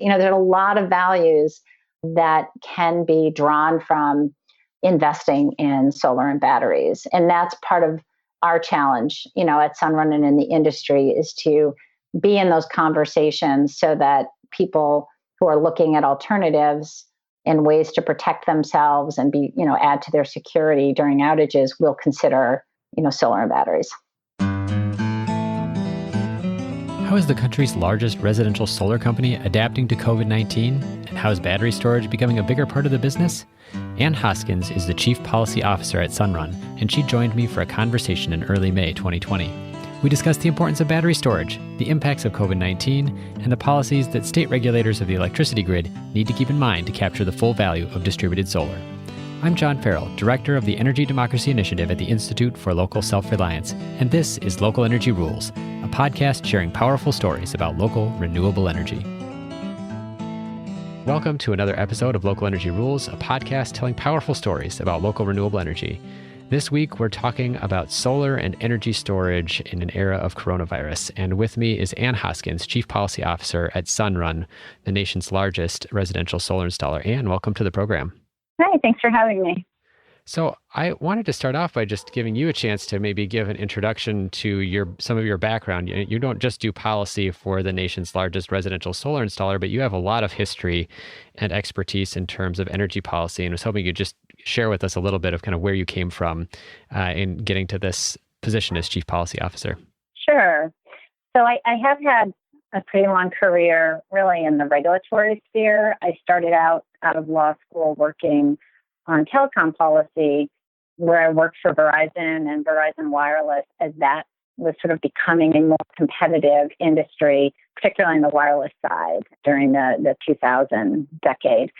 There are a lot of values that can be drawn from investing in solar and batteries. And that's part of our challenge, at Sunrun and in the industry, is to be in those conversations so that people who are looking at alternatives and ways to protect themselves and add to their security during outages will consider, solar and batteries. How is the country's largest residential solar company adapting to COVID-19? And how is battery storage becoming a bigger part of the business? Anne Hoskins is the Chief Policy Officer at Sunrun, and she joined me for a conversation in early May 2020. We discussed the importance of battery storage, the impacts of COVID-19, and the policies that state regulators of the electricity grid need to keep in mind to capture the full value of distributed solar. I'm John Farrell, Director of the Energy Democracy Initiative at the Institute for Local Self-Reliance, and this is Local Energy Rules, a podcast sharing powerful stories about local renewable energy. Welcome to another episode of Local Energy Rules, a podcast telling powerful stories about local renewable energy. This week, we're talking about solar and energy storage in an era of coronavirus. And with me is Anne Hoskins, Chief Policy Officer at Sunrun, the nation's largest residential solar installer. Anne, welcome to the program. Hi, thanks for having me. So I wanted to start off by just giving you a chance to maybe give an introduction to some of your background. You don't just do policy for the nation's largest residential solar installer, but you have a lot of history and expertise in terms of energy policy, and I was hoping you'd just share with us a little bit of kind of where you came from in getting to this position as Chief Policy Officer. Sure. So I have had a pretty long career really in the regulatory sphere. I started out of law school working on telecom policy, where I worked for Verizon and Verizon Wireless as that was sort of becoming a more competitive industry, particularly on the wireless side during the 2000 decade.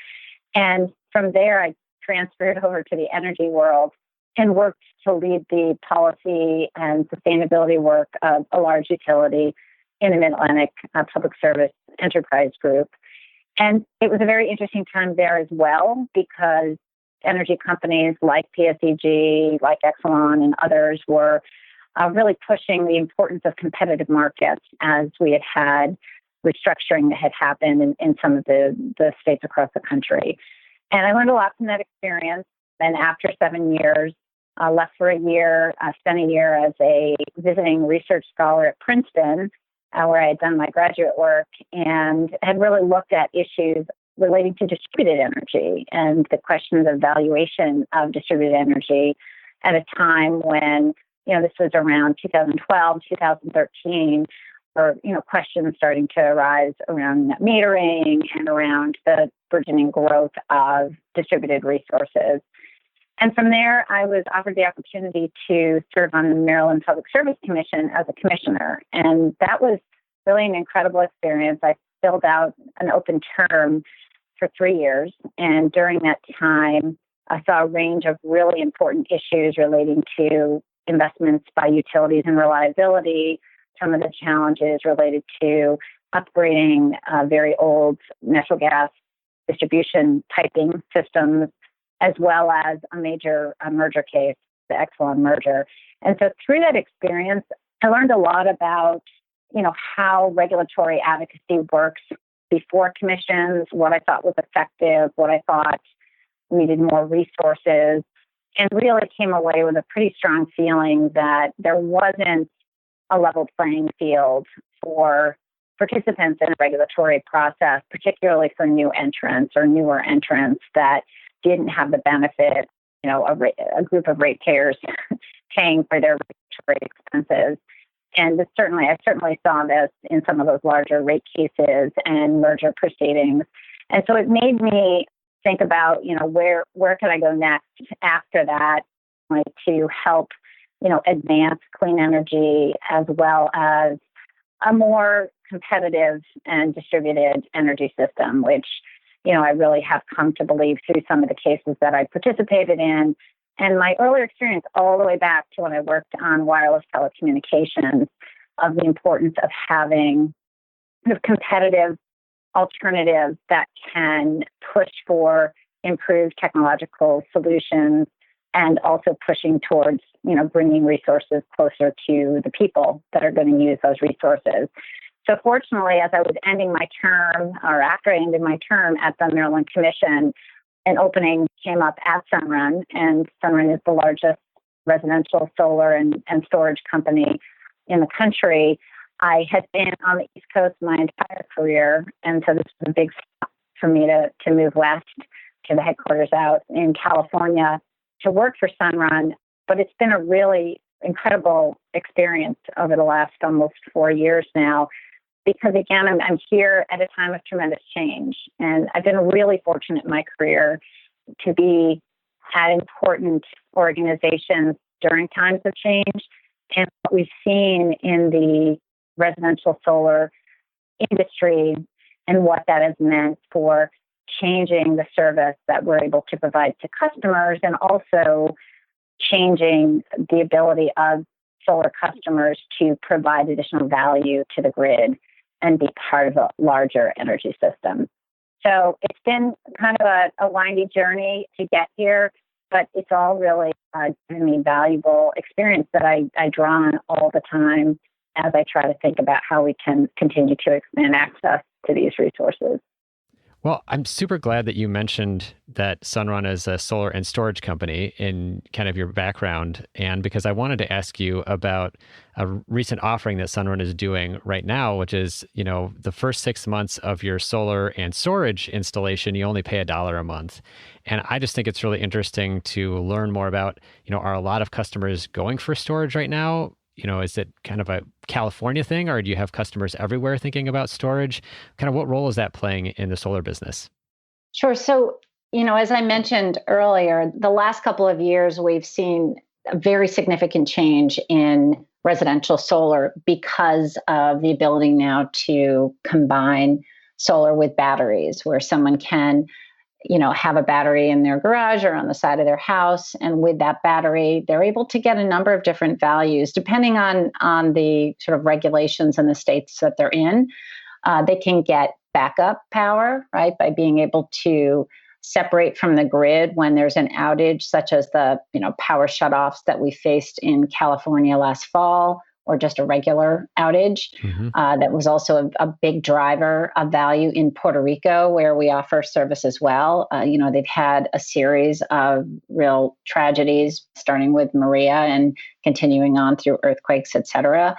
And from there, I transferred over to the energy world and worked to lead the policy and sustainability work of a large utility in the Mid-Atlantic Public Service Enterprise Group. And it was a very interesting time there as well, because energy companies like PSEG, like Exelon and others were really pushing the importance of competitive markets as we had restructuring that had happened in some of the states across the country. And I learned a lot from that experience. And after 7 years, I left for a year, spent a year as a visiting research scholar at Princeton, where I had done my graduate work and had really looked at issues relating to distributed energy and the questions of valuation of distributed energy at a time when, this was around 2012, 2013, or, questions starting to arise around net metering and around the burgeoning growth of distributed resources. And from there, I was offered the opportunity to serve on the Maryland Public Service Commission as a commissioner. And that was really an incredible experience. I filled out an open term for 3 years. And during that time, I saw a range of really important issues relating to investments by utilities and reliability, some of the challenges related to upgrading very old natural gas distribution piping systems, as well as a major merger case, the Exelon merger. And so through that experience, I learned a lot about, how regulatory advocacy works before commissions, what I thought was effective, what I thought needed more resources, and really came away with a pretty strong feeling that there wasn't a level playing field for participants in the regulatory process, particularly for new entrants or newer entrants that didn't have the benefit, a group of ratepayers paying for their regulatory expenses. And I certainly saw this in some of those larger rate cases and merger proceedings. And so it made me think about, where could I go next after that, to help, advance clean energy as well as a more competitive and distributed energy system, which, I really have come to believe through some of the cases that I participated in. And my earlier experience all the way back to when I worked on wireless telecommunications, of the importance of having competitive alternatives that can push for improved technological solutions and also pushing towards, bringing resources closer to the people that are going to use those resources. So fortunately, as I was ending my term, or after I ended my term at the Maryland Commission, an opening came up at Sunrun, and Sunrun is the largest residential solar and storage company in the country. I had been on the East Coast my entire career, and so this was a big step for me to move west to the headquarters out in California to work for Sunrun. But it's been a really incredible experience over the last almost 4 years now, because again, I'm here at a time of tremendous change. And I've been really fortunate in my career to be at important organizations during times of change. And what we've seen in the residential solar industry and what that has meant for changing the service that we're able to provide to customers, and also changing the ability of solar customers to provide additional value to the grid and be part of a larger energy system. So it's been kind of a windy journey to get here, but it's all really given me valuable experience that I draw on all the time as I try to think about how we can continue to expand access to these resources. Well, I'm super glad that you mentioned that Sunrun is a solar and storage company in kind of your background, and because I wanted to ask you about a recent offering that Sunrun is doing right now, which is, the first 6 months of your solar and storage installation, you only pay $1 a month. And I just think it's really interesting to learn more about, are a lot of customers going for storage right now? Is it kind of a California thing, or do you have customers everywhere thinking about storage? Kind of what role is that playing in the solar business? Sure. So, as I mentioned earlier, the last couple of years, we've seen a very significant change in residential solar because of the ability now to combine solar with batteries, where someone can have a battery in their garage or on the side of their house. And with that battery, they're able to get a number of different values, depending on the sort of regulations in the states that they're in. They can get backup power, right, by being able to separate from the grid when there's an outage, such as the power shutoffs that we faced in California last fall, or just a regular outage. Mm-hmm. That was also a big driver of value in Puerto Rico, where we offer service as well. They've had a series of real tragedies, starting with Maria and continuing on through earthquakes, et cetera.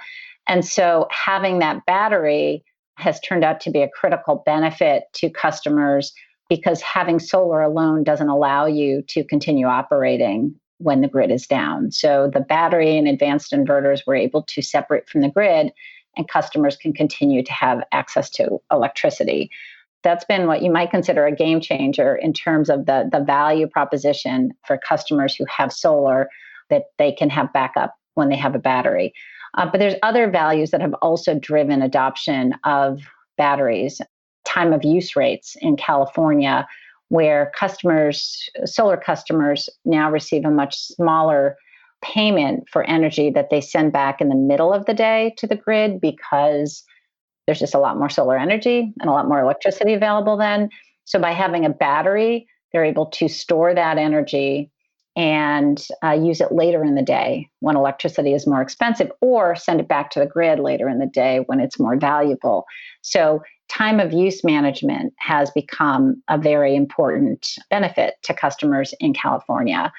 And so having that battery has turned out to be a critical benefit to customers, because having solar alone doesn't allow you to continue operating when the grid is down. So the battery and advanced inverters were able to separate from the grid, and customers can continue to have access to electricity. That's been what you might consider a game changer in terms of the value proposition for customers who have solar, that they can have backup when they have a battery. But there's other values that have also driven adoption of batteries. Time of use rates in California, where solar customers now receive a much smaller payment for energy that they send back in the middle of the day to the grid, because there's just a lot more solar energy and a lot more electricity available then. So by having a battery, they're able to store that energy and use it later in the day when electricity is more expensive, or send it back to the grid later in the day when it's more valuable. So time of use management has become a very important benefit to customers in California.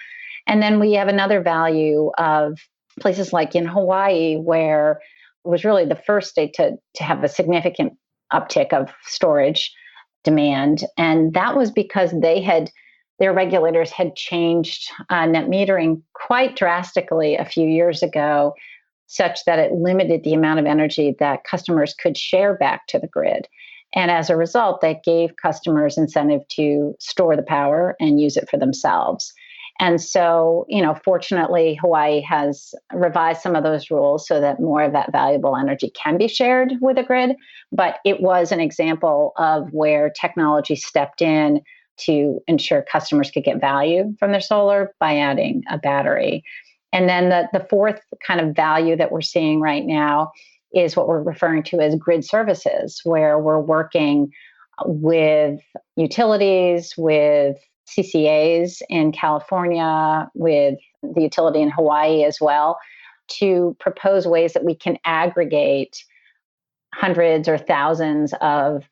And then we have another value of places like in Hawaii, where it was really the first state to have a significant uptick of storage demand. And that was because their regulators had changed net metering quite drastically a few years ago, such that it limited the amount of energy that customers could share back to the grid. And as a result, that gave customers incentive to store the power and use it for themselves. And so, fortunately, Hawaii has revised some of those rules so that more of that valuable energy can be shared with the grid. But it was an example of where technology stepped in to ensure customers could get value from their solar by adding a battery. And then the fourth kind of value that we're seeing right now is what we're referring to as grid services, where we're working with utilities, with CCAs in California, with the utility in Hawaii as well, to propose ways that we can aggregate hundreds or thousands of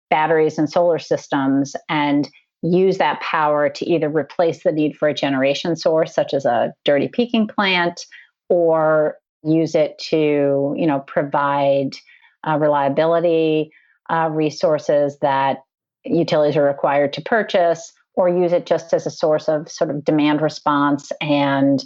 batteries and solar systems and use that power to either replace the need for a generation source, such as a dirty peaking plant, or use it to, provide reliability resources that utilities are required to purchase, or use it just as a source of sort of demand response and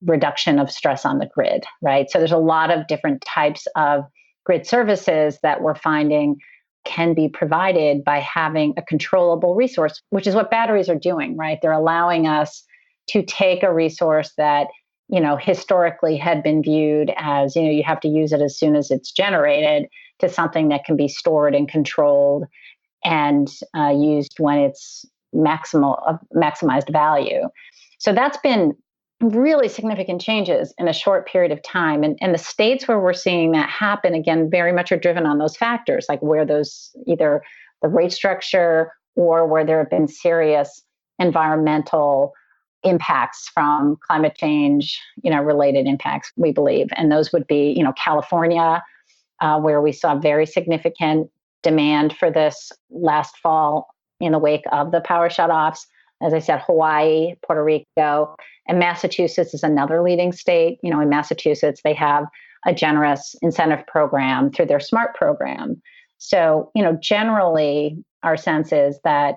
reduction of stress on the grid, right? So there's a lot of different types of grid services that we're finding can be provided by having a controllable resource, which is what batteries are doing, right? They're allowing us to take a resource that, historically had been viewed as, you have to use it as soon as it's generated, to something that can be stored and controlled and used when it's maximized value. So that's been really significant changes in a short period of time. And the states where we're seeing that happen, again, very much are driven on those factors, like where those either the rate structure or where there have been serious environmental impacts from climate change, related impacts, we believe. And those would be, California, where we saw very significant demand for this last fall in the wake of the power shutoffs. As I said, Hawaii, Puerto Rico, and Massachusetts is another leading state. In Massachusetts, they have a generous incentive program through their SMART program. So, generally, our sense is that,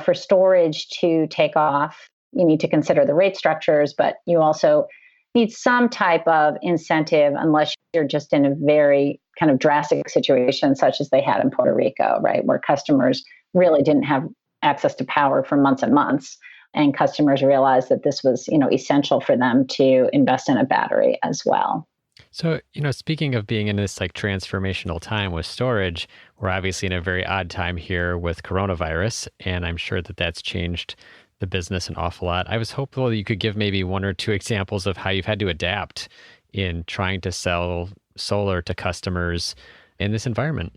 for storage to take off, you need to consider the rate structures, but you also need some type of incentive, unless you're just in a very kind of drastic situation, such as they had in Puerto Rico, right, where customers really didn't have access to power for months and months. And customers realized that this was, essential for them to invest in a battery as well. So, speaking of being in this like transformational time with storage, we're obviously in a very odd time here with coronavirus, and I'm sure that that's changed the business an awful lot. I was hopeful that you could give maybe one or two examples of how you've had to adapt in trying to sell solar to customers in this environment.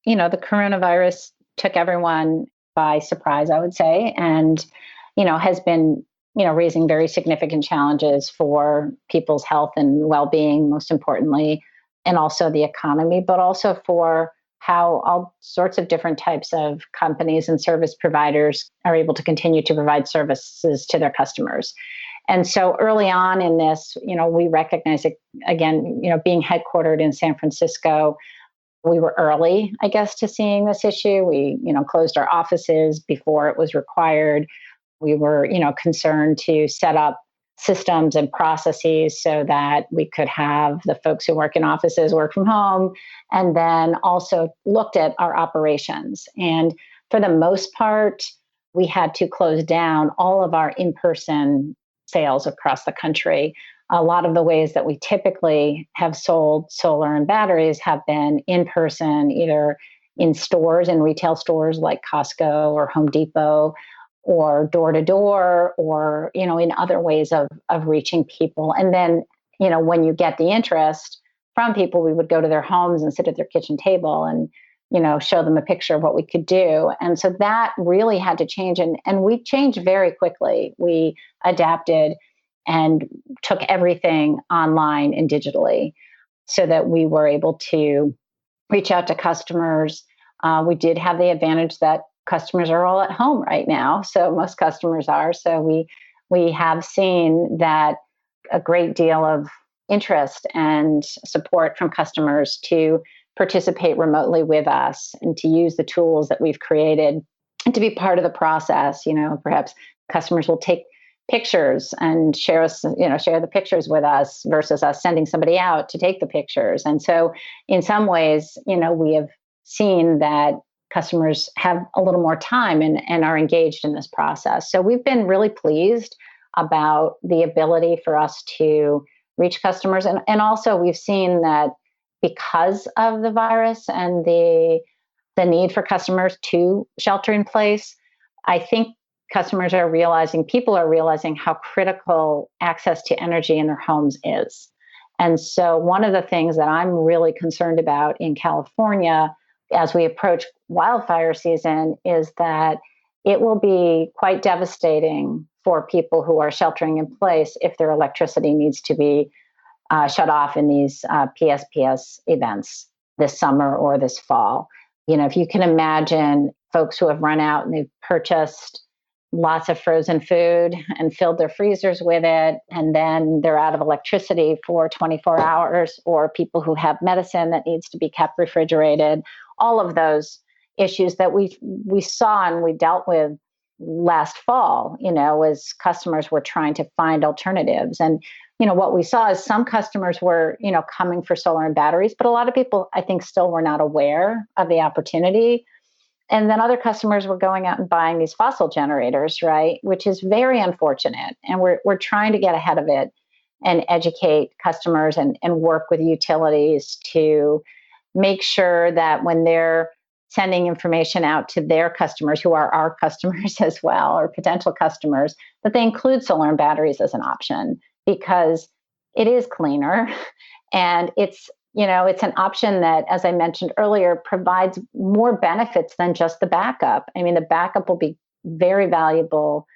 The coronavirus took everyone by surprise, I would say, and, has been, raising very significant challenges for people's health and well-being, most importantly, and also the economy, but also for how all sorts of different types of companies and service providers are able to continue to provide services to their customers. And so early on in this, we recognize it, again, being headquartered in San Francisco, we were early, I guess, to seeing this issue. We, closed our offices before it was required. We were, concerned to set up systems and processes so that we could have the folks who work in offices work from home, and then also looked at our operations. And for the most part, we had to close down all of our in-person sales across the country. A lot of the ways that we typically have sold solar and batteries have been in person, either in stores, in retail stores like Costco or Home Depot, or door to door, or, in other ways of reaching people. And then, when you get the interest from people, we would go to their homes and sit at their kitchen table and, show them a picture of what we could do. And so that really had to change. And we changed very quickly. We adapted and took everything online and digitally so that we were able to reach out to customers. We did have the advantage that customers are all at home right now. So most customers are. So we have seen that a great deal of interest and support from customers to participate remotely with us and to use the tools that we've created and to be part of the process. Perhaps customers will take pictures and share the pictures with us versus us sending somebody out to take the pictures. And so in some ways, we have seen that customers have a little more time and are engaged in this process. So we've been really pleased about the ability for us to reach customers. And also we've seen that because of the virus and the need for customers to shelter in place, I think people are realizing how critical access to energy in their homes is. And so one of the things that I'm really concerned about in California as we approach wildfire season is that it will be quite devastating for people who are sheltering in place if their electricity needs to be shut off in these PSPS events. this summer or this fall. If you can imagine folks who have run out and they've purchased lots of frozen food and filled their freezers with it, and then they're out of electricity for 24 hours, or people who have medicine that needs to be kept refrigerated, all of those issues that we saw and we dealt with last fall, as customers were trying to find alternatives. And what we saw is some customers were, coming for solar and batteries, but a lot of people, I think, still were not aware of the opportunity. And then other customers were going out and buying these fossil generators, right? Which is very unfortunate. And we're trying to get ahead of it and educate customers and work with utilities to make sure that when they're sending information out to their customers, who are our customers as well, or potential customers, that they include solar and batteries as an option, because it is cleaner and it's an option that, as I mentioned earlier, provides more benefits than just the backup. I mean, the backup will be very valuable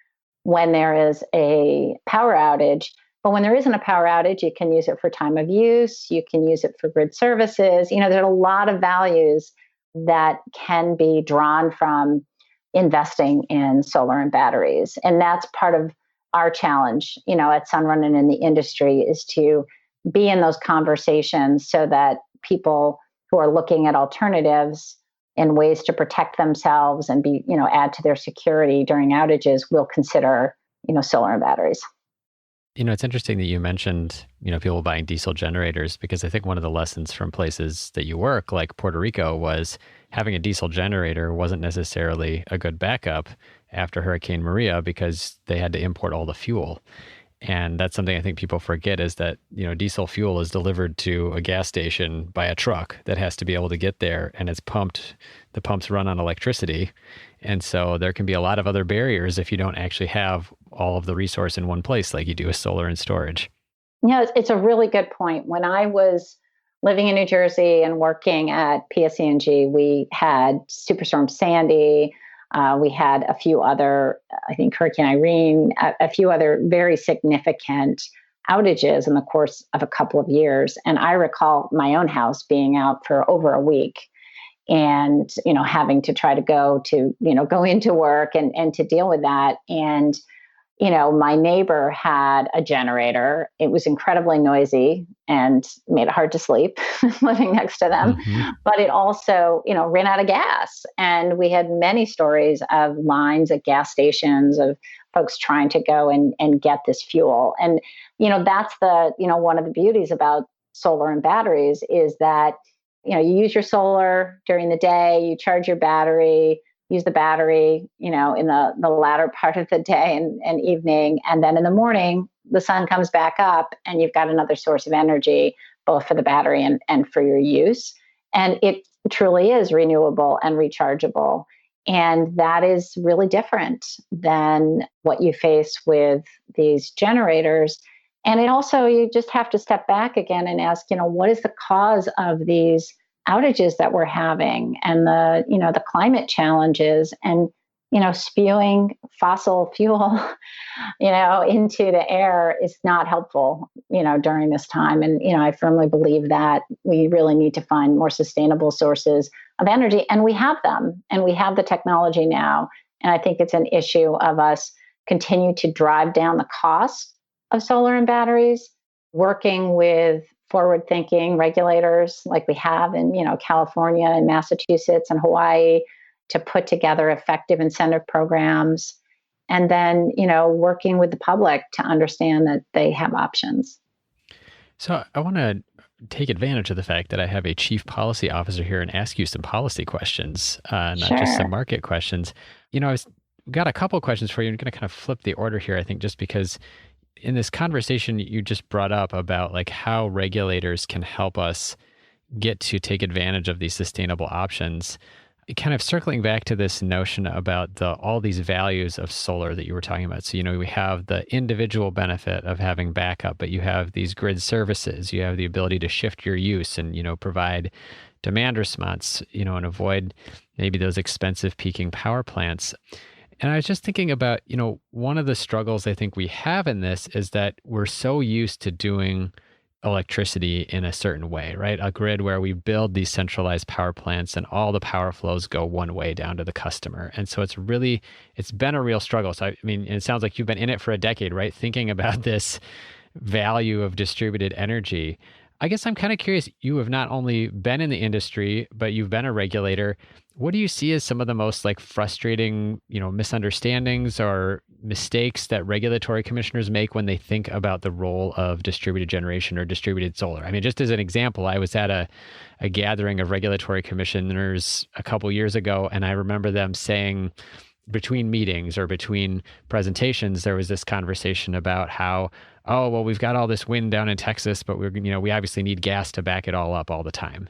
when there is a power outage. But when there isn't a power outage, you can use it for time of use. You can use it for grid services. There are a lot of values that can be drawn from investing in solar and batteries. And that's part of our challenge, at Sunrun and in the industry, is to be in those conversations so that people who are looking at alternatives and ways to protect themselves and add to their security during outages will consider, solar and batteries. It's interesting that you mentioned, people buying diesel generators, because I think one of the lessons from places that you work, like Puerto Rico, was having a diesel generator wasn't necessarily a good backup after Hurricane Maria because they had to import all the fuel. And that's something I think people forget, is that, diesel fuel is delivered to a gas station by a truck that has to be able to get there, and it's pumped. The pumps run on electricity. And so there can be a lot of other barriers if you don't actually have all of the resource in one place like you do with solar and storage. Yeah, it's a really good point. When I was living in New Jersey and working at PSE&G, we had Superstorm Sandy. We had a few other, I think Hurricane Irene, a few other very significant outages in the course of a couple of years. And I recall my own house being out for over a week and, having to try to go into work and to deal with that. And, my neighbor had a generator. It was incredibly noisy and made it hard to sleep living next to them. Mm-hmm. But it also, ran out of gas. And we had many stories of lines at gas stations of folks trying to go and get this fuel. And, that's one of the beauties about solar and batteries is that, you use your solar during the day, you charge your battery, use the battery, in the latter part of the day and evening. And then in the morning, the sun comes back up and you've got another source of energy, both for the battery and for your use. And it truly is renewable and rechargeable. And that is really different than what you face with these generators. And it also, you just have to step back again and ask, what is the cause of these outages that we're having, and the climate challenges, and spewing fossil fuel into the air is not helpful during this time. And I firmly believe that we really need to find more sustainable sources of energy, and we have them, and we have the technology now. And I think it's an issue of us continue to drive down the cost of solar and batteries, working with forward-thinking regulators like we have in, California and Massachusetts and Hawaii to put together effective incentive programs, and then, working with the public to understand that they have options. So I want to take advantage of the fact that I have a chief policy officer here and ask you some policy questions, not just some market questions. I've got a couple of questions for you. I'm going to kind of flip the order here, I think, just because in this conversation you just brought up about like how regulators can help us get to take advantage of these sustainable options, kind of circling back to this notion about all these values of solar that you were talking about. So, we have the individual benefit of having backup, but you have these grid services, you have the ability to shift your use and, provide demand response, and avoid maybe those expensive peaking power plants. And I was just thinking about, one of the struggles I think we have in this is that we're so used to doing electricity in a certain way, right? A grid where we build these centralized power plants and all the power flows go one way down to the customer. And so it's been a real struggle. So, I mean, it sounds like you've been in it for a decade, right? Thinking about this value of distributed energy. I guess I'm kind of curious. You have not only been in the industry, but you've been a regulator. What do you see as some of the most like frustrating, misunderstandings or mistakes that regulatory commissioners make when they think about the role of distributed generation or distributed solar? I mean, just as an example, I was at a gathering of regulatory commissioners a couple years ago, and I remember them saying between meetings or between presentations, there was this conversation about how, oh, well, we've got all this wind down in Texas, but we obviously need gas to back it all up all the time.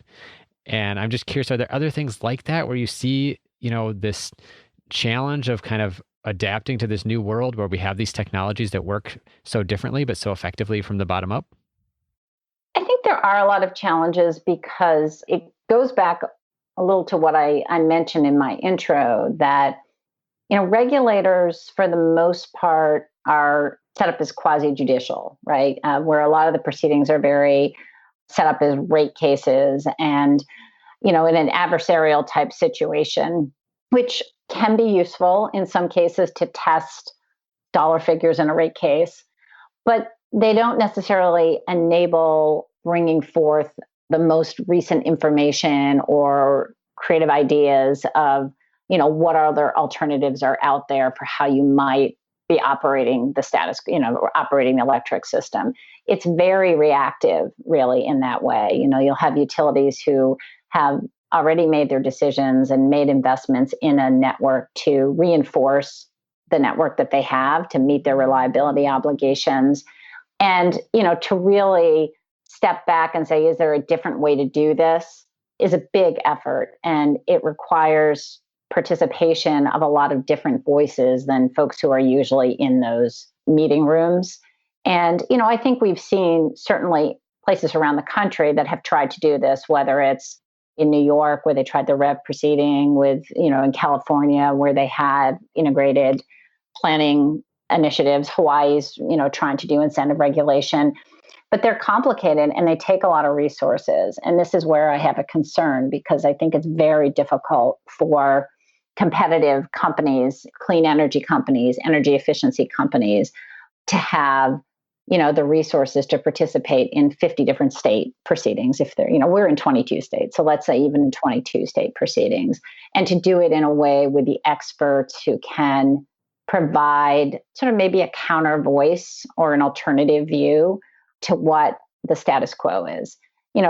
And I'm just curious, are there other things like that where you see, this challenge of kind of adapting to this new world where we have these technologies that work so differently, but so effectively from the bottom up? I think there are a lot of challenges because it goes back a little to what I mentioned in my intro that, regulators for the most part are set up as quasi judicial, right? Where a lot of the proceedings are very set up as rate cases and, in an adversarial type situation, which can be useful in some cases to test dollar figures in a rate case, but they don't necessarily enable bringing forth the most recent information or creative ideas of, what other alternatives are out there for how you might be operating the or operating the electric system. It's very reactive, really, in that way. You'll have utilities who have already made their decisions and made investments in a network to reinforce the network that they have to meet their reliability obligations. And, to really step back and say, is there a different way to do this is a big effort. And it requires participation of a lot of different voices than folks who are usually in those meeting rooms. And, I think we've seen certainly places around the country that have tried to do this, whether it's in New York, where they tried the REV proceeding with, in California, where they had integrated planning initiatives, Hawaii's, trying to do incentive regulation, but they're complicated and they take a lot of resources. And this is where I have a concern because I think it's very difficult for competitive companies, clean energy companies, energy efficiency companies to have, the resources to participate in 50 different state proceedings. If they're, we're in 22 states. So let's say even in 22 state proceedings, and to do it in a way with the experts who can provide sort of maybe a counter voice or an alternative view to what the status quo is.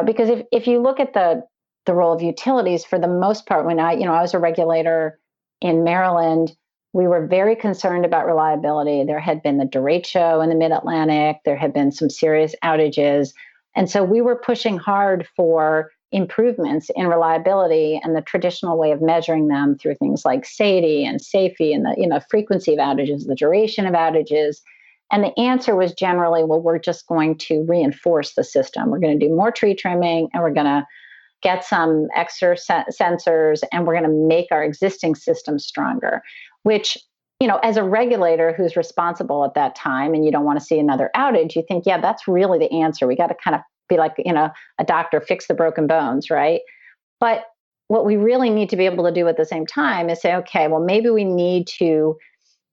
Because if you look at the role of utilities, for the most part, when I was a regulator in Maryland, we were very concerned about reliability. There had been the derecho in the Mid-Atlantic. There had been some serious outages. And so we were pushing hard for improvements in reliability, and the traditional way of measuring them through things like SAIDI and SAIFI and the frequency of outages, the duration of outages. And the answer was generally, well, we're just going to reinforce the system. We're going to do more tree trimming, and we're going to get some extra sensors, and we're going to make our existing system stronger, which, as a regulator who's responsible at that time, and you don't want to see another outage, you think, yeah, that's really the answer. We got to kind of be like, a doctor, fix the broken bones, right? But what we really need to be able to do at the same time is say, okay, well, maybe we need to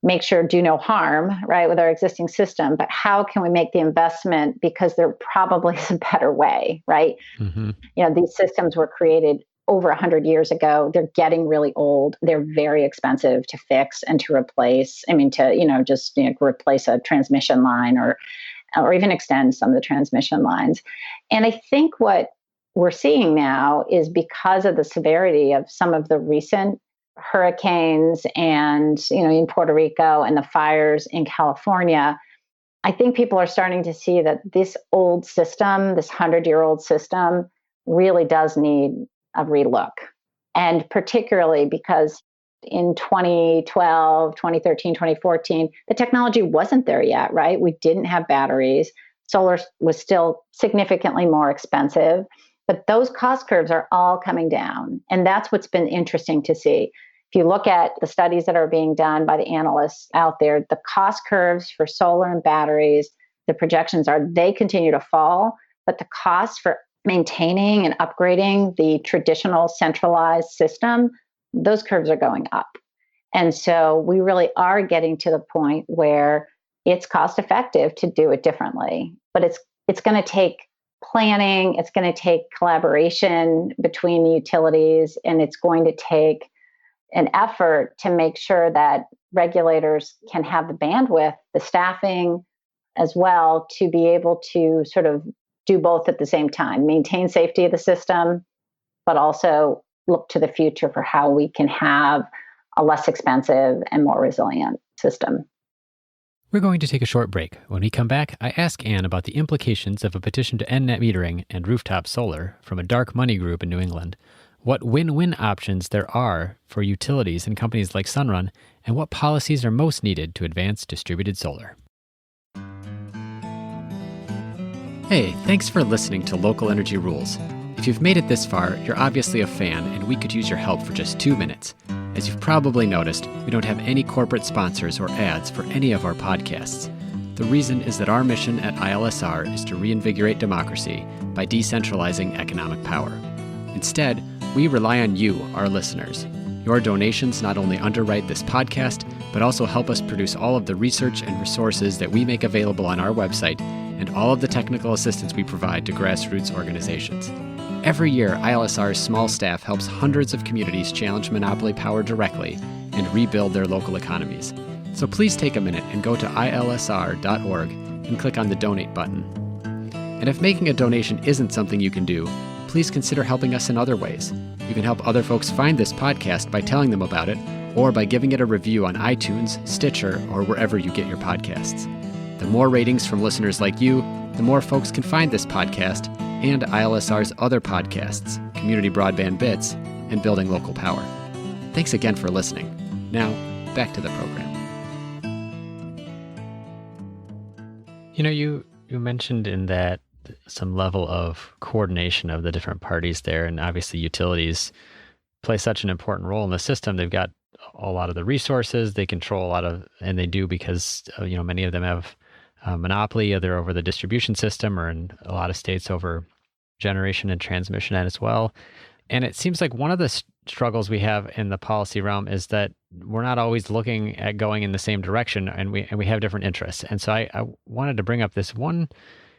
make sure do no harm, right, with our existing system, but how can we make the investment? Because there probably is a better way, right? Mm-hmm. These systems were created over 100 years ago. They're getting really old. They're very expensive to fix and to replace. I mean, to, just replace a transmission line or even extend some of the transmission lines. And I think what we're seeing now is because of the severity of some of the recent hurricanes and, in Puerto Rico and the fires in California, I think people are starting to see that this old system, this 100-year-old system, really does need a relook. And particularly because in 2012, 2013, 2014, the technology wasn't there yet, right? We didn't have batteries. Solar was still significantly more expensive, but those cost curves are all coming down. And that's what's been interesting to see. If you look at the studies that are being done by the analysts out there, the cost curves for solar and batteries, the projections are they continue to fall, but the cost for maintaining and upgrading the traditional centralized system, those curves are going up. And so we really are getting to the point where it's cost effective to do it differently. But it's going to take planning, it's going to take collaboration between the utilities, and it's going to take an effort to make sure that regulators can have the bandwidth, the staffing as well, to be able to sort of do both at the same time, maintain safety of the system, but also look to the future for how we can have a less expensive and more resilient system. We're going to take a short break. When we come back, I ask Anne about the implications of a petition to end net metering and rooftop solar from a dark money group in New England, what win-win options there are for utilities and companies like Sunrun, and what policies are most needed to advance distributed solar. Hey, thanks for listening to Local Energy Rules. If you've made it this far, you're obviously a fan, and we could use your help for just 2 minutes. As you've probably noticed, we don't have any corporate sponsors or ads for any of our podcasts. The reason is that our mission at ILSR is to reinvigorate democracy by decentralizing economic power. Instead, we rely on you, our listeners. Your donations not only underwrite this podcast, but also help us produce all of the research and resources that we make available on our website and all of the technical assistance we provide to grassroots organizations. Every year, ILSR's small staff helps hundreds of communities challenge monopoly power directly and rebuild their local economies. So please take a minute and go to ilsr.org and click on the donate button. And if making a donation isn't something you can do, please consider helping us in other ways. You can help other folks find this podcast by telling them about it, or by giving it a review on iTunes, Stitcher, or wherever you get your podcasts. The more ratings from listeners like you, the more folks can find this podcast and ILSR's other podcasts, Community Broadband Bits, and Building Local Power. Thanks again for listening. Now, back to the program. You mentioned in that some level of coordination of the different parties there, and obviously utilities play such an important role in the system. They've got a lot of the resources, they control a lot of, and they do because many of them have monopoly either over the distribution system or in a lot of states over generation and transmission as well. And it seems like one of the struggles we have in the policy realm is that we're not always looking at going in the same direction, and we have different interests. And so I wanted to bring up this one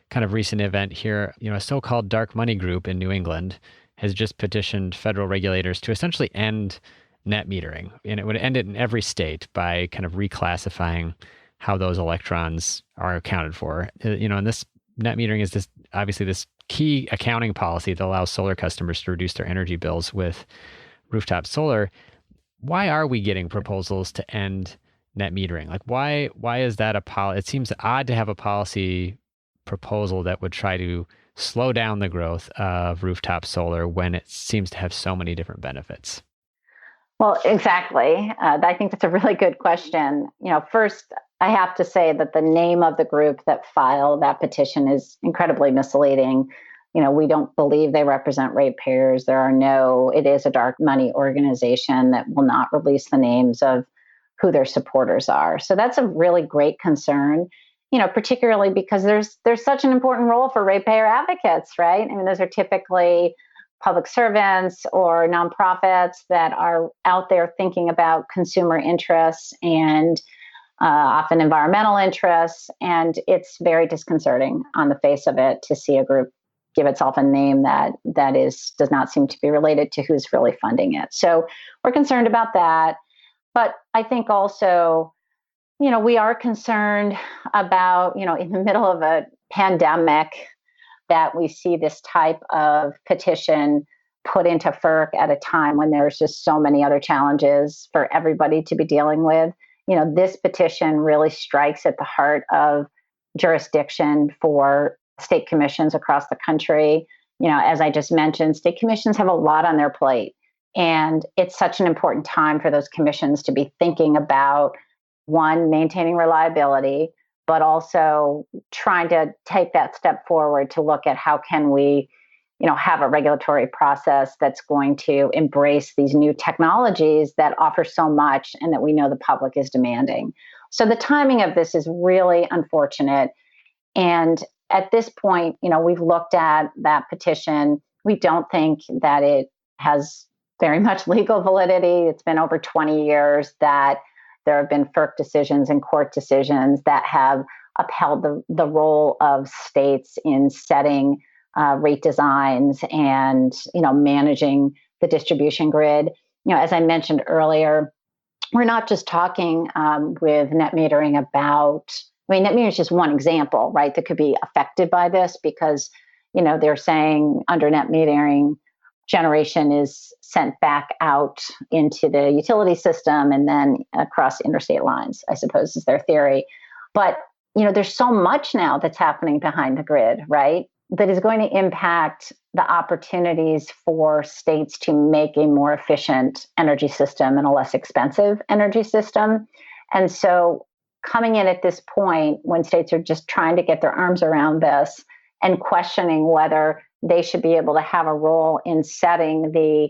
kind of recent event here. A so-called dark money group in New England has just petitioned federal regulators to essentially end net metering. And it would end it in every state by kind of reclassifying how those electrons are accounted for. And this net metering is obviously this key accounting policy that allows solar customers to reduce their energy bills with rooftop solar. Why are we getting proposals to end net metering? Like, why is that it seems odd to have a policy proposal that would try to slow down the growth of rooftop solar when it seems to have so many different benefits. Well, exactly. I think that's a really good question. First, I have to say that the name of the group that filed that petition is incredibly misleading. We don't believe they represent ratepayers. It is a dark money organization that will not release the names of who their supporters are. So that's a really great concern, particularly because there's such an important role for ratepayer advocates, right? I mean, those are typically public servants or nonprofits that are out there thinking about consumer interests and often environmental interests. And it's very disconcerting on the face of it to see a group give itself a name that does not seem to be related to who's really funding it. So we're concerned about that. But I think also, we are concerned about, in the middle of a pandemic, that we see this type of petition put into FERC at a time when there's just so many other challenges for everybody to be dealing with. This petition really strikes at the heart of jurisdiction for state commissions across the country. As I just mentioned, state commissions have a lot on their plate. And it's such an important time for those commissions to be thinking about, one, maintaining reliability, but also trying to take that step forward to look at how can we, have a regulatory process that's going to embrace these new technologies that offer so much and that we know the public is demanding. So the timing of this is really unfortunate. And at this point, we've looked at that petition. We don't think that it has very much legal validity. It's been over 20 years that there have been FERC decisions and court decisions that have upheld the role of states in setting rate designs and managing the distribution grid. As I mentioned earlier, we're not just talking with net metering about. Net metering is just one example, right? That could be affected by this because they're saying under net metering, generation is sent back out into the utility system and then across interstate lines, I suppose is their theory. But, there's so much now that's happening behind the grid, right? That is going to impact the opportunities for states to make a more efficient energy system and a less expensive energy system. And so coming in at this point when states are just trying to get their arms around this and questioning whether they should be able to have a role in setting the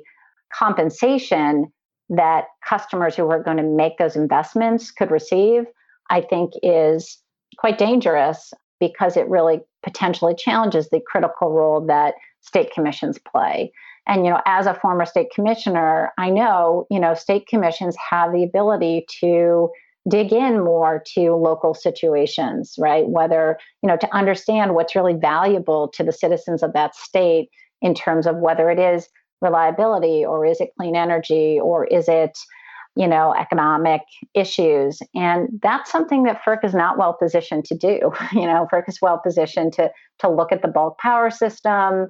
compensation that customers who are going to make those investments could receive, I think is quite dangerous because it really potentially challenges the critical role that state commissions play. And, as a former state commissioner, I know, state commissions have the ability to dig in more to local situations, right? Whether, to understand what's really valuable to the citizens of that state in terms of whether it is reliability or is it clean energy or is it, economic issues. And that's something that FERC is not well positioned to do. FERC is well positioned to look at the bulk power system,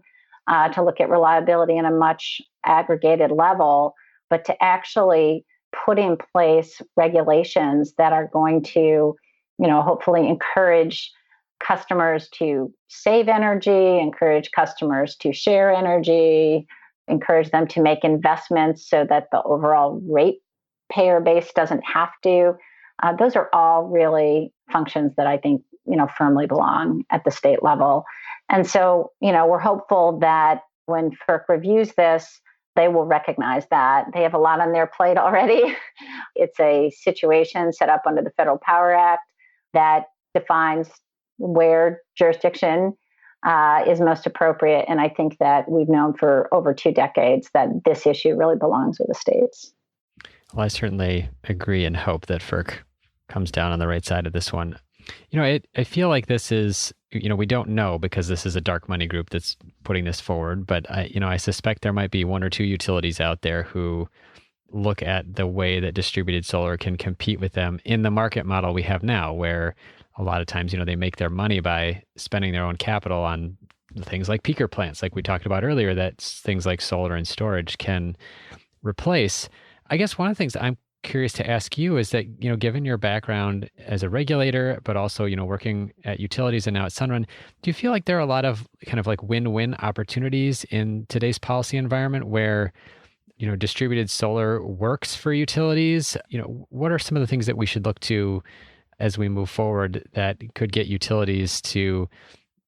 to look at reliability in a much aggregated level, but to actually put in place regulations that are going to, hopefully encourage customers to save energy, encourage customers to share energy, encourage them to make investments so that the overall ratepayer base doesn't have to. Those are all really functions that I think, firmly belong at the state level. And so, we're hopeful that when FERC reviews this, they will recognize that. They have a lot on their plate already. It's a situation set up under the Federal Power Act that defines where jurisdiction is most appropriate. And I think that we've known for over 2 decades that this issue really belongs with the states. Well, I certainly agree and hope that FERC comes down on the right side of this one. I feel like this is, we don't know because this is a dark money group that's putting this forward, but I suspect there might be 1 or 2 utilities out there who look at the way that distributed solar can compete with them in the market model we have now, where a lot of times, they make their money by spending their own capital on things like peaker plants, like we talked about earlier, that things like solar and storage can replace. I guess one of the things I'm curious to ask you is that, given your background as a regulator, but also, working at utilities and now at Sunrun, do you feel like there are a lot of kind of like win-win opportunities in today's policy environment where, distributed solar works for utilities? What are some of the things that we should look to as we move forward that could get utilities to,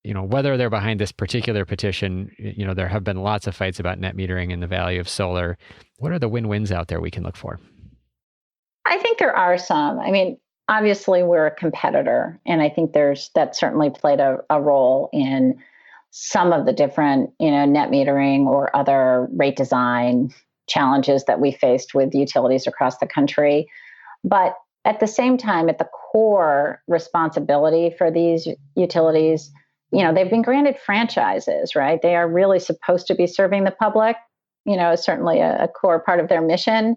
whether they're behind this particular petition, there have been lots of fights about net metering and the value of solar. What are the win-wins out there we can look for? I think there are some. Obviously we're a competitor, and I think that certainly played a role in some of the different, net metering or other rate design challenges that we faced with utilities across the country. But at the same time, at the core responsibility for these utilities, they've been granted franchises, right? They are really supposed to be serving the public, certainly a core part of their mission.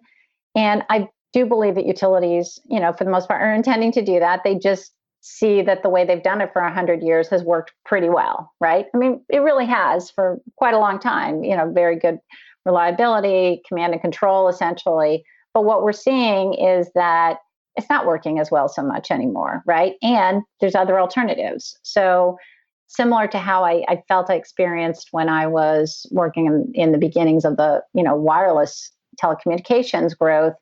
And I do believe that utilities, for the most part, are intending to do that. They just see that the way they've done it for 100 years has worked pretty well, right? It really has for quite a long time, very good reliability, command and control, essentially. But what we're seeing is that it's not working as well so much anymore, right? And there's other alternatives. So similar to how I felt I experienced when I was working in the beginnings of the, wireless telecommunications growth,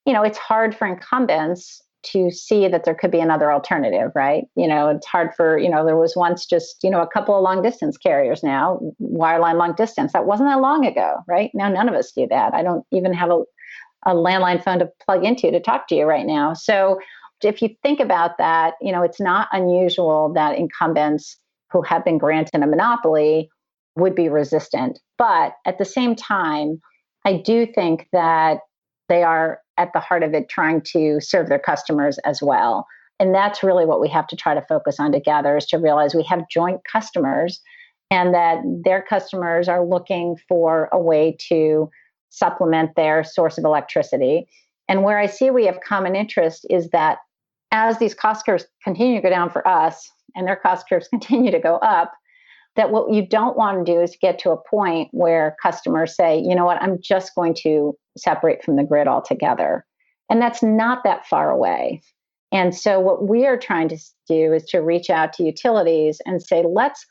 it's hard for incumbents to see that there could be another alternative, right? It's hard for, there was once just, a couple of long distance carriers now, wireline long distance. That wasn't that long ago, right? Now, none of us do that. I don't even have a landline phone to plug into to talk to you right now. So if you think about that, it's not unusual that incumbents who have been granted a monopoly would be resistant. But at the same time, I do think that they are at the heart of it trying to serve their customers as well. And that's really what we have to try to focus on together, is to realize we have joint customers and that their customers are looking for a way to supplement their source of electricity. And where I see we have common interest is that as these cost curves continue to go down for us and their cost curves continue to go up, that what you don't want to do is get to a point where customers say, you know what, I'm just going to separate from the grid altogether. And that's not that far away. And so what we are trying to do is to reach out to utilities and say, let's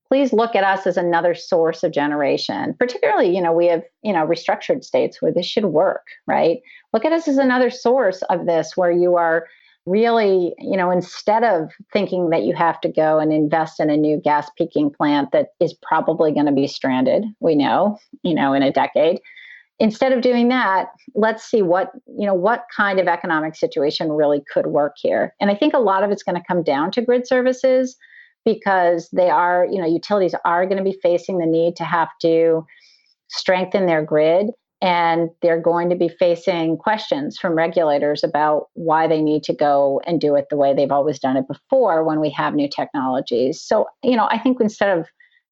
please look at us as another source of generation. Particularly, we have, restructured states where this should work, right? Look at us as another source of this where you are really, instead of thinking that you have to go and invest in a new gas peaking plant that is probably going to be stranded, we know, in a decade. Instead of doing that, let's see what kind of economic situation really could work here. And I think a lot of it's going to come down to grid services because they are, utilities are going to be facing the need to have to strengthen their grid. And they're going to be facing questions from regulators about why they need to go and do it the way they've always done it before when we have new technologies. So, I think instead of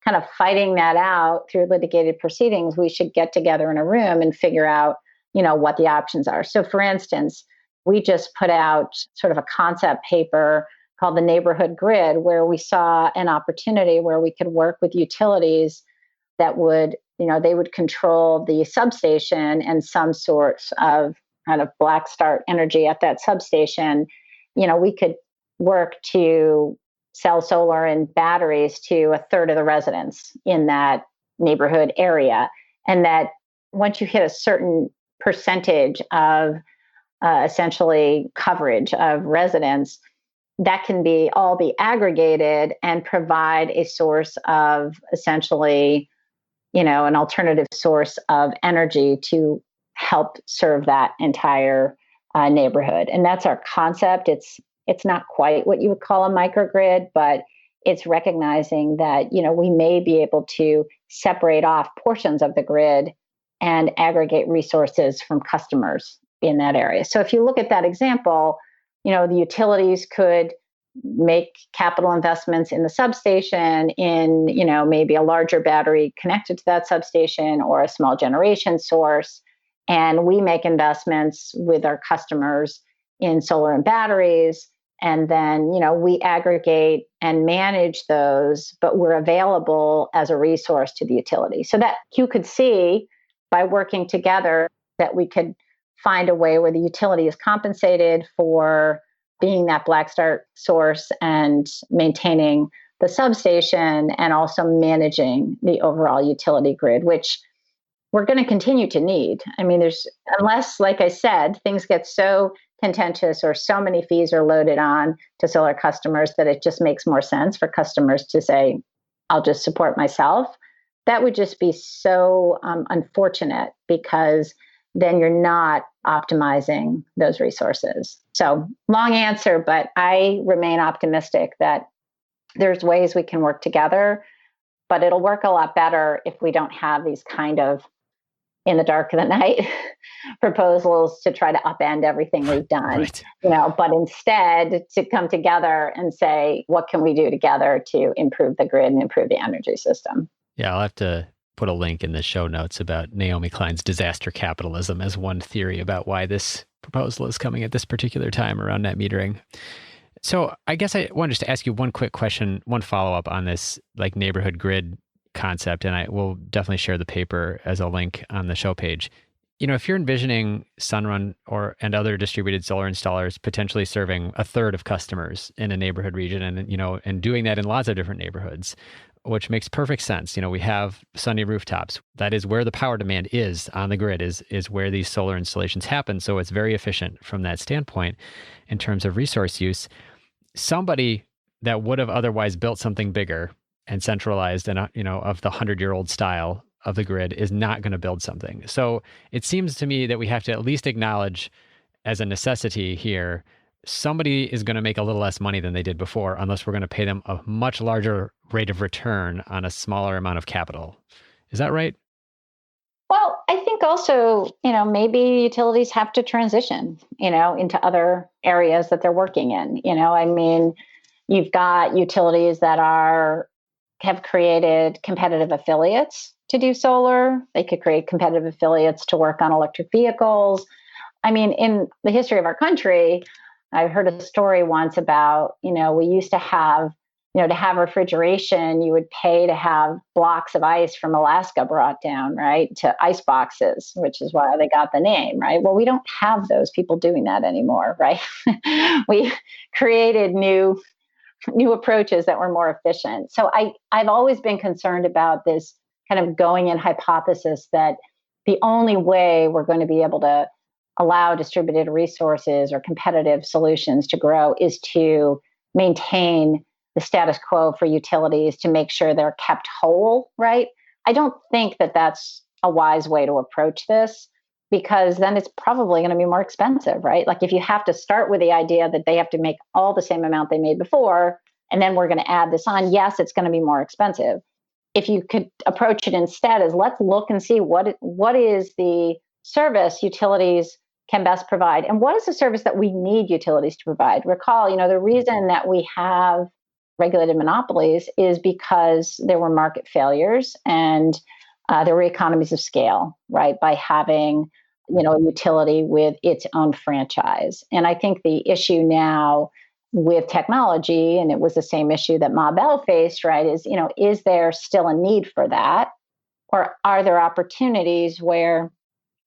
kind of fighting that out through litigated proceedings, we should get together in a room and figure out, what the options are. So, for instance, we just put out sort of a concept paper called the Neighborhood Grid, where we saw an opportunity where we could work with utilities that would, they would control the substation and some sorts of kind of black start energy at that substation. We could work to sell solar and batteries to a third of the residents in that neighborhood area. And that once you hit a certain percentage of essentially coverage of residents, that can all be aggregated and provide a source of essentially, an alternative source of energy to help serve that entire neighborhood. And that's our concept. It's not quite what you would call a microgrid, but it's recognizing that, we may be able to separate off portions of the grid and aggregate resources from customers in that area. So if you look at that example, the utilities could make capital investments in the substation in, maybe a larger battery connected to that substation or a small generation source. And we make investments with our customers in solar and batteries. And then, we aggregate and manage those, but we're available as a resource to the utility. So that you could see by working together that we could find a way where the utility is compensated for being that black start source and maintaining the substation and also managing the overall utility grid, which we're going to continue to need. I mean, unless, like I said, things get so contentious or so many fees are loaded on to solar customers that it just makes more sense for customers to say, I'll just support myself. That would just be so unfortunate because then you're not optimizing those resources. So long answer, but I remain optimistic that there's ways we can work together, but it'll work a lot better if we don't have these kind of in the dark of the night proposals to try to upend everything we've done, Right. But instead to come together and say, what can we do together to improve the grid and improve the energy system? Yeah, I'll have to put a link in the show notes about Naomi Klein's disaster capitalism as one theory about why this proposal is coming at this particular time around net metering. So I guess I wanted just to ask you one quick question, one follow-up on this like neighborhood grid concept, and I will definitely share the paper as a link on the show page. If you're envisioning Sunrun and other distributed solar installers potentially serving a third of customers in a neighborhood region and doing that in lots of different neighborhoods, which makes perfect sense. We have sunny rooftops. That is where the power demand is on the grid, is where these solar installations happen. So it's very efficient from that standpoint in terms of resource use. Somebody that would have otherwise built something bigger and centralized and, of the 100-year-old style of the grid is not going to build something. So it seems to me that we have to at least acknowledge as a necessity here somebody is going to make a little less money than they did before unless we're going to pay them a much larger rate of return on a smaller amount of capital. Is that right? Well, I think also, maybe utilities have to transition, into other areas that they're working in. I mean, you've got utilities that have created competitive affiliates to do solar. They could create competitive affiliates to work on electric vehicles. I mean, in the history of our country, I heard a story once about, we used to have, to have refrigeration, you would pay to have blocks of ice from Alaska brought down, right, to ice boxes, which is why they got the name, right? Well, we don't have those people doing that anymore, right? We created new approaches that were more efficient. So I've always been concerned about this kind of going in hypothesis that the only way we're going to be able to allow distributed resources or competitive solutions to grow is to maintain the status quo for utilities, to make sure they're kept whole, right? I don't think that that's a wise way to approach this, because then it's probably going to be more expensive, right? Like if you have to start with the idea that they have to make all the same amount they made before, and then we're going to add this on, yes, it's going to be more expensive. If you could approach it instead as, let's look and see what is the service utilities can best provide, and what is the service that we need utilities to provide. Recall, the reason that we have regulated monopolies is because there were market failures and there were economies of scale, right, by having a utility with its own franchise. And I think the issue now with technology, and it was the same issue that Ma Bell faced, right, is there still a need for that? Or are there opportunities where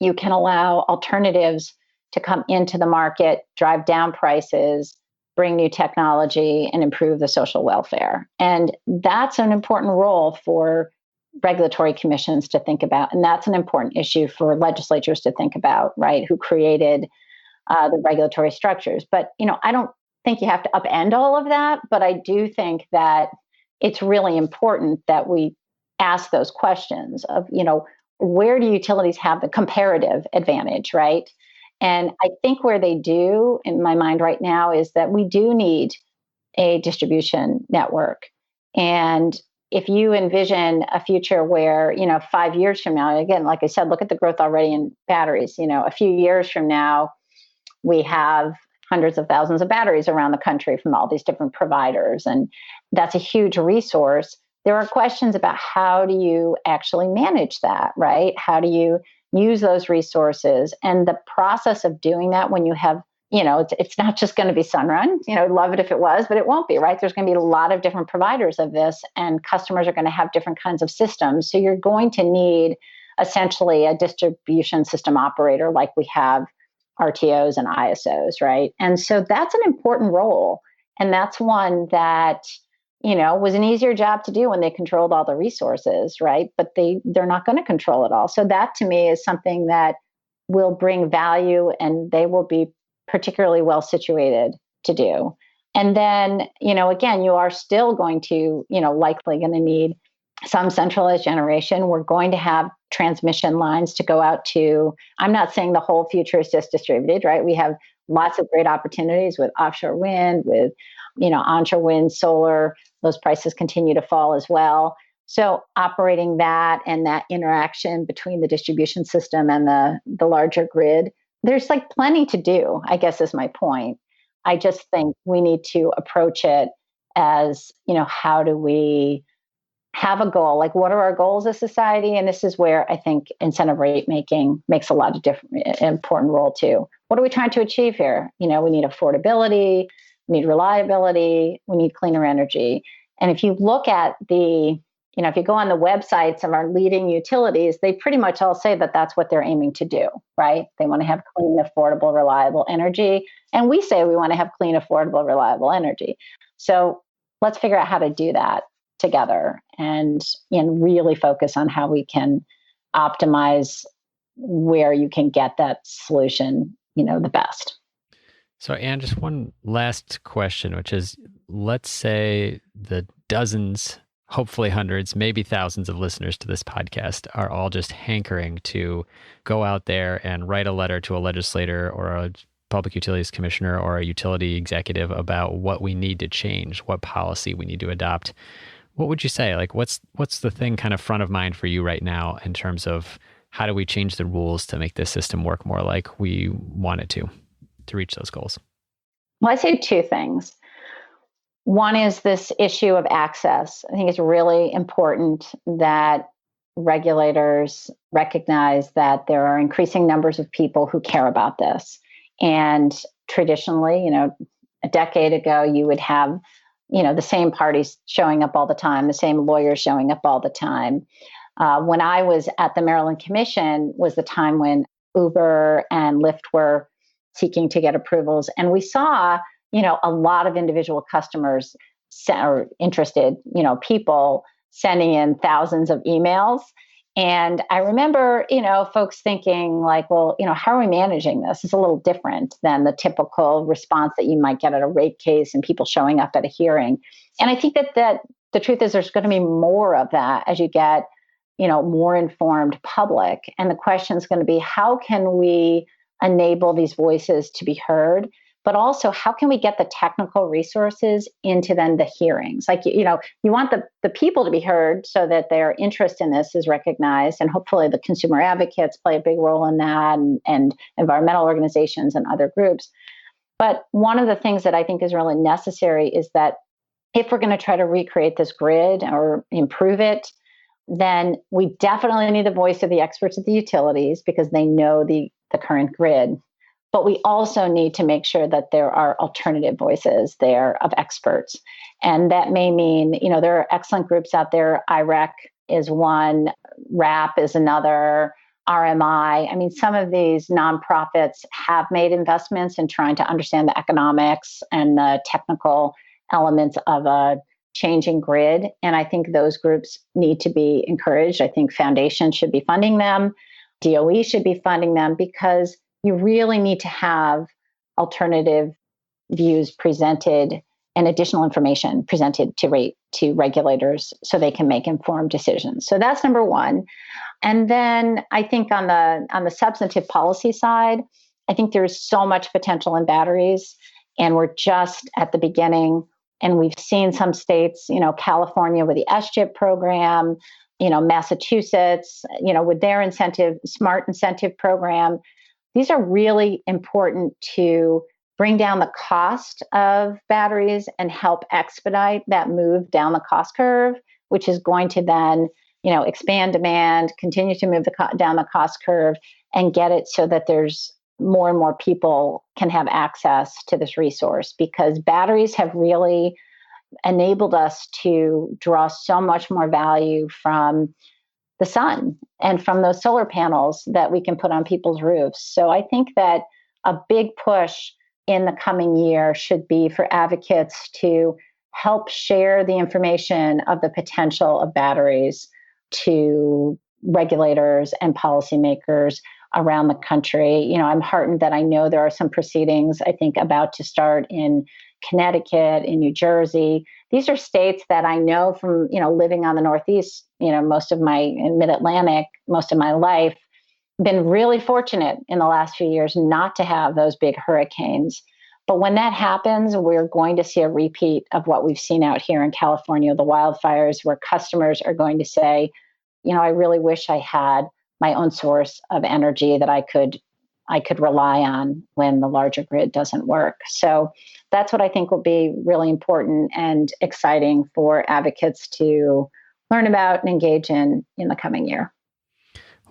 you can allow alternatives to come into the market, drive down prices, bring new technology, and improve the social welfare? And that's an important role for regulatory commissions to think about. And that's an important issue for legislatures to think about, right, who created the regulatory structures. But, I don't think you have to upend all of that, but I do think that it's really important that we ask those questions of, where do utilities have the comparative advantage, right? And I think where they do, in my mind right now, is that we do need a distribution network. And if you envision a future where, 5 years from now, again, like I said, look at the growth already in batteries. A few years from now, we have hundreds of thousands of batteries around the country from all these different providers. And that's a huge resource. There are questions about how do you actually manage that, right? How do you use those resources? And the process of doing that when you have, it's not just going to be Sunrun. I'd love it if it was, but it won't be, right? There's going to be a lot of different providers of this, and customers are going to have different kinds of systems. So you're going to need essentially a distribution system operator like we have RTOs and ISOs, right? And so that's an important role. And that's one that, was an easier job to do when they controlled all the resources, right? But they're not going to control it all. So that to me is something that will bring value, and they will be particularly well situated to do. And then, again, you are still going to, likely going to need some centralized generation. We're going to have transmission lines to go out to. I'm not saying the whole future is just distributed, right? We have lots of great opportunities with offshore wind, with, onshore wind, solar. Those prices continue to fall as well. So operating that and that interaction between the distribution system and the larger grid, there's like plenty to do, I guess is my point. I just think we need to approach it as, how do we have a goal? Like, what are our goals as society? And this is where I think incentive rate making makes a lot of important role too. What are we trying to achieve here? We need affordability, we need reliability, we need cleaner energy. And if you look at if you go on the websites of our leading utilities, they pretty much all say that that's what they're aiming to do, right? They want to have clean, affordable, reliable energy. And we say we want to have clean, affordable, reliable energy. So let's figure out how to do that together and really focus on how we can optimize where you can get that solution, the best. So, Anne, just one last question, which is, let's say the dozens, hopefully hundreds, maybe thousands of listeners to this podcast are all just hankering to go out there and write a letter to a legislator or a Public Utilities Commissioner or a utility executive about what we need to change, what policy we need to adopt, what would you say? Like, what's the thing kind of front of mind for you right now in terms of how do we change the rules to make this system work more like we want it to reach those goals? Well, I say two things. One is this issue of access. I think it's really important that regulators recognize that there are increasing numbers of people who care about this. And traditionally, a decade ago, you would have, the same parties showing up all the time, the same lawyers showing up all the time. When I was at the Maryland Commission was the time when Uber and Lyft were seeking to get approvals. And we saw, a lot of individual customers or interested, people sending in thousands of emails. And I remember, folks thinking like, well, how are we managing this? It's a little different than the typical response that you might get at a rate case and people showing up at a hearing. And I think that the truth is there's going to be more of that as you get, more informed public. And the question is going to be, how can we enable these voices to be heard? But also, how can we get the technical resources into then the hearings? Like, you want the people to be heard so that their interest in this is recognized. And hopefully the consumer advocates play a big role in that, and environmental organizations and other groups. But one of the things that I think is really necessary is that if we're going to try to recreate this grid or improve it, then we definitely need the voice of the experts at the utilities because they know the current grid. But we also need to make sure that there are alternative voices there of experts. And that may mean, there are excellent groups out there. IREC is one, RAP is another, RMI. I mean, some of these nonprofits have made investments in trying to understand the economics and the technical elements of a changing grid. And I think those groups need to be encouraged. I think foundations should be funding them. DOE should be funding them because you really need to have alternative views presented and additional information presented to regulators so they can make informed decisions. So that's number one. And then I think on the substantive policy side, I think there's so much potential in batteries, and we're just at the beginning. And we've seen some states, California with the SCHIP program, Massachusetts, with their smart incentive program. These are really important to bring down the cost of batteries and help expedite that move down the cost curve, which is going to then, expand demand, continue to move down the cost curve, and get it so that there's more and more people can have access to this resource, because batteries have really enabled us to draw so much more value from the sun and from those solar panels that we can put on people's roofs. So I think that a big push in the coming year should be for advocates to help share the information of the potential of batteries to regulators and policymakers around the country. I'm heartened that I know there are some proceedings, I think, about to start in Connecticut, in New Jersey. These are states that I know from, living on the Northeast, most of my mid-Atlantic, most of my life, been really fortunate in the last few years not to have those big hurricanes. But when that happens, we're going to see a repeat of what we've seen out here in California, the wildfires, where customers are going to say, I really wish I had my own source of energy that I could rely on when the larger grid doesn't work. So that's what I think will be really important and exciting for advocates to learn about and engage in the coming year.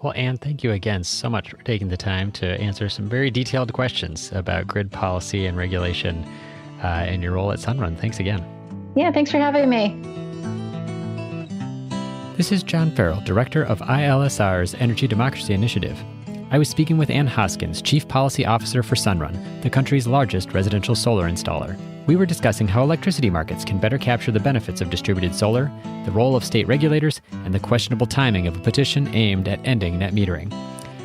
Well, Anne, thank you again so much for taking the time to answer some very detailed questions about grid policy and regulation in your role at Sunrun. Thanks again. Yeah, thanks for having me. This is John Farrell, Director of ILSR's Energy Democracy Initiative. I was speaking with Anne Hoskins, Chief Policy Officer for Sunrun, the country's largest residential solar installer. We were discussing how electricity markets can better capture the benefits of distributed solar, the role of state regulators, and the questionable timing of a petition aimed at ending net metering.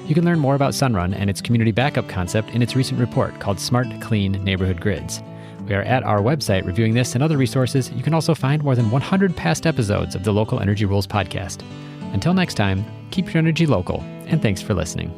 You can learn more about Sunrun and its community backup concept in its recent report called Smart, Clean Neighborhood Grids. We are at our website reviewing this and other resources. You can also find more than 100 past episodes of the Local Energy Rules podcast. Until next time, keep your energy local, and thanks for listening.